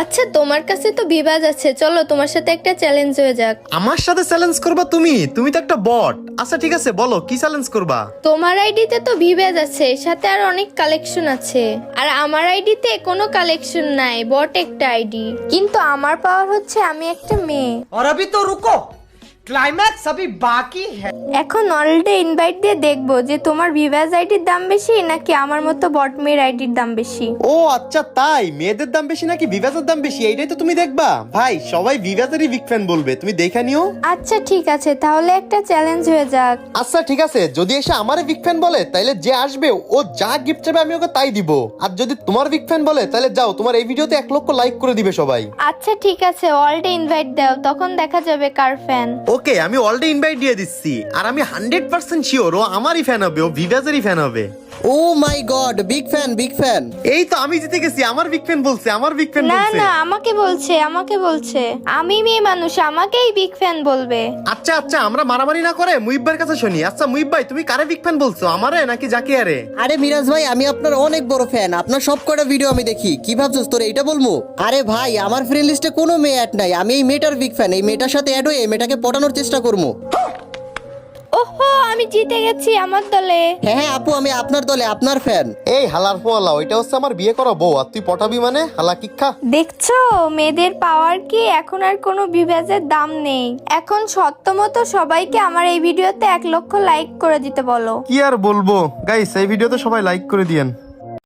আচ্ছা তোমার কাছে তো ভিভাজ আছে, চলো তোমার সাথে একটা চ্যালেঞ্জ হয়ে যাক। আমার সাথে চ্যালেঞ্জ করবা তুমি? তুমি তো একটা বট। আচ্ছা ঠিক আছে, বলো কি চ্যালেঞ্জ করবা। তোমার আইডিতে তো ভিভাজ আছে, সাথে আর অনেক কালেকশন আছে, আর আমার আইডিতে কোনো কালেকশন নাই, বট একটা আইডি। কিন্তু আমার পাওয়ার হচ্ছে আমি একটা মেয়ে। और अभी तो रुको, क्लाइमैक्स अभी बाकी है। এখন অলরেডি ইনভাইট দিয়ে দেখবো যে তোমার ভিভাজ আইডির দাম বেশি নাকি আমার মতো বট মেয়ের আইডির দাম বেশি। ও আচ্ছা, তাই মেয়েদের দাম বেশি নাকি ভিভাজের দাম বেশি এইটাই তো তুমি দেখবা। ভাই সবাই ভিভাজেরই বিগ ফ্যান বলবে, তুমি দেখে নিও। আচ্ছা ঠিক আছে, তাহলে একটা চ্যালেঞ্জ হয়ে যাক। আচ্ছা ঠিক আছে, যদি এসে আমারে বিগ ফ্যান বলে তাহলে যে আসবে ও যা গিফট চাইবে আমি ওকে তাই দিব। আর যদি তোমার বিগ ফ্যান বলে তাহলে যাও, তোমার এই ভিডিওতে 1 লক্ষ লাইক করে দিবে সবাই। আচ্ছা ঠিক আছে, অলরেডি ইনভাইট দাও, তখন দেখা যাবে কার ফ্যান। ওকে, আমি অলরেডি ইনভাইট দিয়ে দিচ্ছি। আর আমি 100% শিওর ও আমারই ফ্যান হবে, ও ভিভাজেরই ফ্যান হবে। Oh my god, big fan big fan. এই তো আমি জিতে গেছি, আমার বিগ ফ্যান বলছে, আমার বিগ ফ্যান না বলছে। না, আমাকে বলছে আমি মেয়ে মানুষ, আমাকেই বিগ ফ্যান বলবে। আচ্ছা আচ্ছা, আমরা মারামারি না করে মুহিব্বার কাছে শুনি। আচ্ছা মুহিব ভাই, তুমি কারে বিগ ফ্যান বলছো, আমারে নাকি জাকিয়ারে? আরে মিরাজ ভাই, আমি আপনার অনেক বড় ফ্যান, আপনার সব কটা ভিডিও আমি দেখি। কি ভাবছস তোর এইটা বলবো? আরে ভাই, আমার ফ্রেন্ড লিস্টে কোনো মেয়ে অ্যাড নাই, আমি এই মেয়েটার বিগ ফ্যান। এই মেয়েটার সাথে অ্যাড হয়ে এই মেয়েটাকে পটানোর চেষ্টা করবো। ওহো, আমি জিতে গেছি আমার দলে। হ্যাঁ হ্যাঁ আপু, আমি আপনার দলে, আপনার ফ্যান। এই হালার পোয়ালা, ওইটা হচ্ছে আমার বিয়ে করা বউ, আর তুই পটাবি মানে হালা কিক্ষা। দেখছো মেয়েদের পাওয়ার কি, এখন আর কোনো বিভাজের দাম নেই। এখন সত্যমতো সবাইকে আমার এই ভিডিওতে 1 লক্ষ লাইক করে দিতে বলো। কি আর বলবো গাইস, এই ভিডিওতে সবাই লাইক করে দিয়েন।